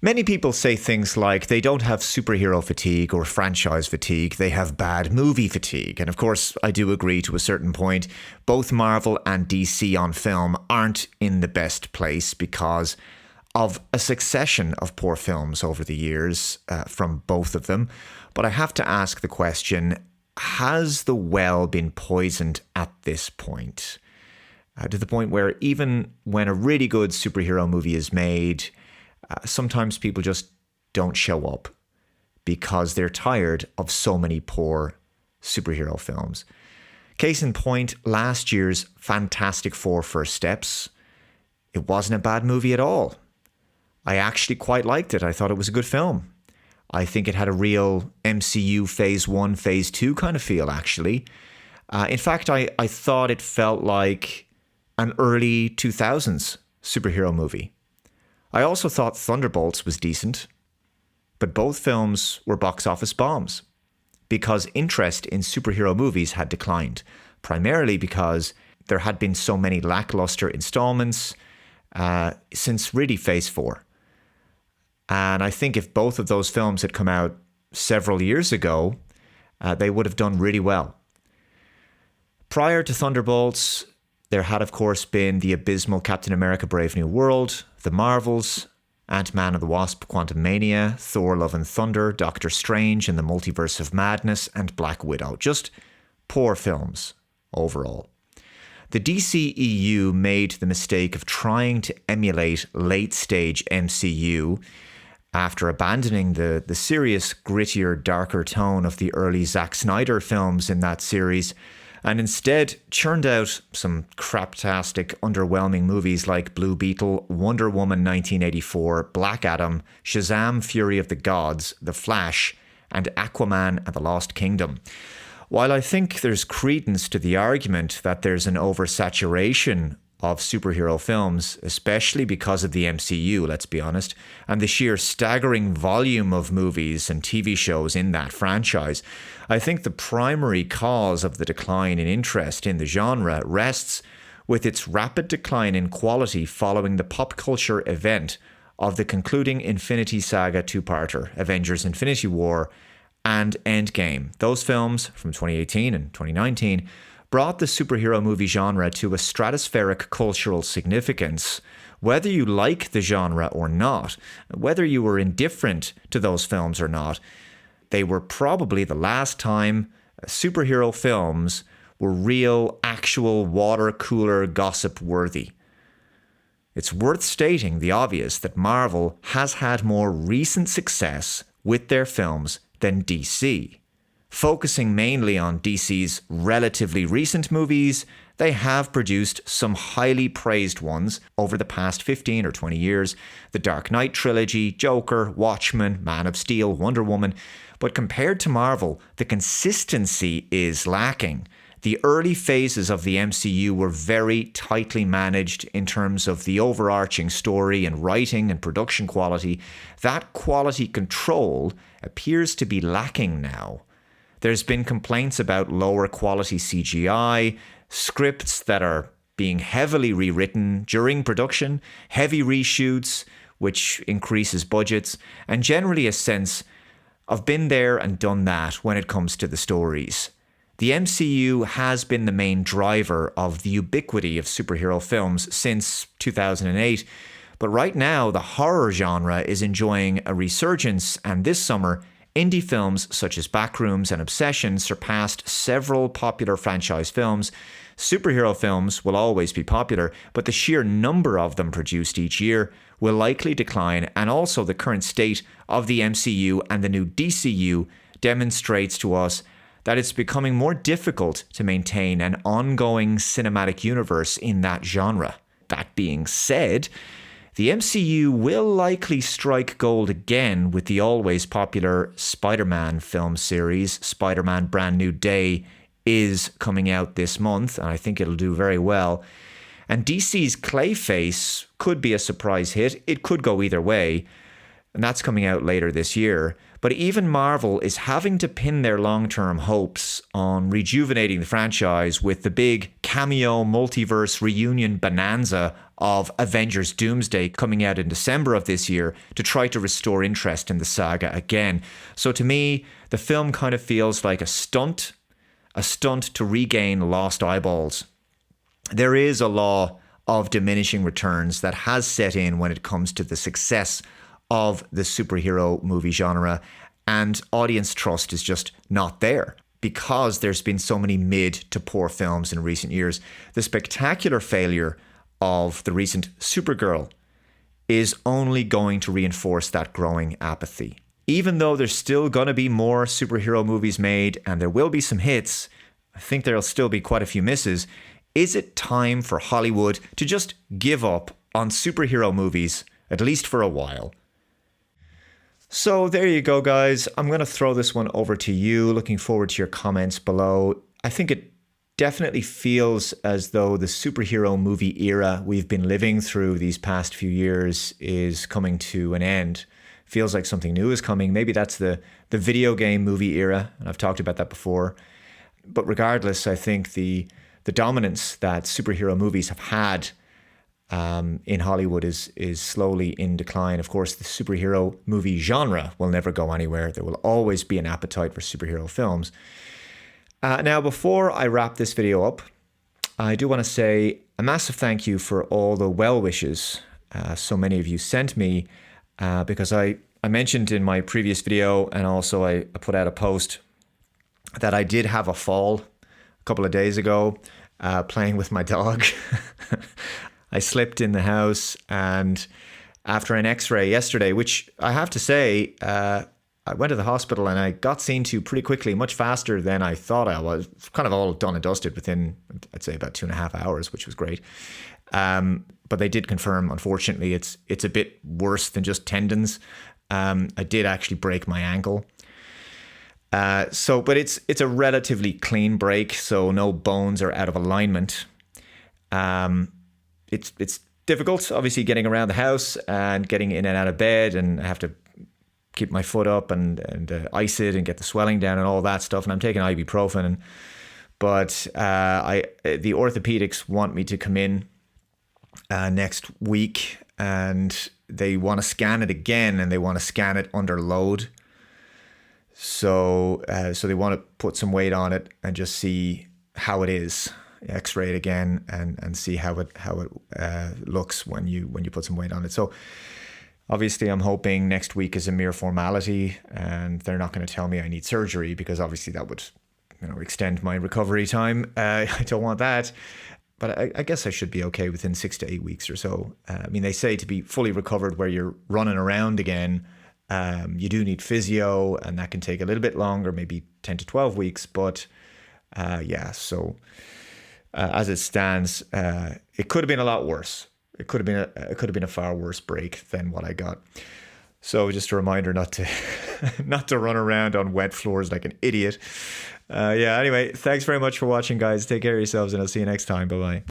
Many people say things like they don't have superhero fatigue or franchise fatigue, they have bad movie fatigue. And of course, I do agree to a certain point. Both Marvel and DC on film aren't in the best place because of a succession of poor films over the years from both of them. But I have to ask the question, has the well been poisoned at this point? To the point where even when a really good superhero movie is made, sometimes people just don't show up because they're tired of so many poor superhero films. Case in point, last year's Fantastic Four First Steps. It wasn't a bad movie at all. I actually quite liked it. I thought it was a good film. I think it had a real MCU Phase 1, Phase 2 kind of feel, actually. In fact, I thought it felt like an early 2000s superhero movie. I also thought Thunderbolts was decent, but both films were box office bombs because interest in superhero movies had declined, primarily because there had been so many lackluster installments since really Phase 4. And I think if both of those films had come out several years ago, they would have done really well. Prior to Thunderbolts, there had, of course, been the abysmal Captain America Brave New World, The Marvels, Ant-Man and the Wasp Quantumania, Thor Love and Thunder, Doctor Strange and the Multiverse of Madness, and Black Widow. Just poor films overall. The DCEU made the mistake of trying to emulate late-stage MCU after abandoning the serious, grittier, darker tone of the early Zack Snyder films in that series, and instead churned out some craptastic, underwhelming movies like Blue Beetle, Wonder Woman 1984, Black Adam, Shazam! Fury of the Gods, The Flash, and Aquaman and the Lost Kingdom. While I think there's credence to the argument that there's an oversaturation of superhero films, especially because of the MCU, let's be honest, and the sheer staggering volume of movies and TV shows in that franchise, I think the primary cause of the decline in interest in the genre rests with its rapid decline in quality following the pop culture event of the concluding Infinity Saga two-parter, Avengers Infinity War and Endgame. Those films from 2018 and 2019 brought the superhero movie genre to a stratospheric cultural significance. Whether you like the genre or not, whether you were indifferent to those films or not, they were probably the last time superhero films were real, actual water cooler gossip worthy. It's worth stating the obvious that Marvel has had more recent success with their films than DC. Focusing mainly on DC's relatively recent movies, they have produced some highly praised ones over the past 15 or 20 years. The Dark Knight trilogy, Joker, Watchmen, Man of Steel, Wonder Woman. But compared to Marvel, the consistency is lacking. The early phases of the MCU were very tightly managed in terms of the overarching story and writing and production quality. That quality control appears to be lacking now. There's been complaints about lower quality CGI, scripts that are being heavily rewritten during production, heavy reshoots, which increases budgets, and generally a sense of been there and done that when it comes to the stories. The MCU has been the main driver of the ubiquity of superhero films since 2008, but right now the horror genre is enjoying a resurgence, and this summer indie films such as Backrooms and Obsession surpassed several popular franchise films. Superhero films will always be popular, but the sheer number of them produced each year will likely decline, and also the current state of the MCU and the new DCU demonstrates to us that it's becoming more difficult to maintain an ongoing cinematic universe in that genre. That being said, the MCU will likely strike gold again with the always popular Spider-Man film series. Spider-Man Brand New Day is coming out this month, and I think it'll do very well. And DC's Clayface could be a surprise hit. It could go either way, and that's coming out later this year. But even Marvel is having to pin their long-term hopes on rejuvenating the franchise with the big cameo multiverse reunion bonanza of Avengers Doomsday coming out in December of this year to try to restore interest in the saga again. So to me, the film kind of feels like a stunt to regain lost eyeballs. There is a law of diminishing returns that has set in when it comes to the success of the superhero movie genre, and audience trust is just not there because there's been so many mid to poor films in recent years. The spectacular failure of the recent Supergirl is only going to reinforce that growing apathy. Even though there's still going to be more superhero movies made and there will be some hits, I think there'll still be quite a few misses. Is it time for Hollywood to just give up on superhero movies, at least for a while? So there you go, guys. I'm going to throw this one over to you. Looking forward to your comments below. I think it definitely feels as though the superhero movie era we've been living through these past few years is coming to an end. Feels like something new is coming. Maybe that's the video game movie era, and I've talked about that before. But regardless, I think the dominance that superhero movies have had in Hollywood is slowly in decline. Of course, the superhero movie genre will never go anywhere. There will always be an appetite for superhero films. Now, before I wrap this video up, I do want to say a massive thank you for all the well wishes so many of you sent me, because I mentioned in my previous video, and also I put out a post, that I did have a fall a couple of days ago playing with my dog. I slipped in the house, and after an x-ray yesterday, which I have to say, I went to the hospital and I got seen to pretty quickly, much faster than I thought I was. Kind of all done and dusted within, I'd say, about 2.5 hours, which was great. But they did confirm, unfortunately, it's a bit worse than just tendons. I did actually break my ankle. But it's a relatively clean break, so no bones are out of alignment. It's difficult, obviously, getting around the house and getting in and out of bed, and I have to keep my foot up and ice it and get the swelling down and all that stuff. And I'm taking ibuprofen, but the orthopedics want me to come in next week, and they want to scan it again, and they want to scan it under load. So they want to put some weight on it and just see how it is. X-ray it again and see how it looks when you put some weight on it. So obviously I'm hoping next week is a mere formality and they're not going to tell me I need surgery, because obviously that would extend my recovery time. I don't want that. But I guess I should be okay within 6 to 8 weeks or so. They say to be fully recovered where you're running around again, you do need physio, and that can take a little bit longer, maybe 10 to 12 weeks. But as it stands, it could have been a lot worse. It could have been a far worse break than what I got. So just a reminder not to run around on wet floors like an idiot. Anyway, thanks very much for watching, guys. Take care of yourselves, and I'll see you next time. Bye bye.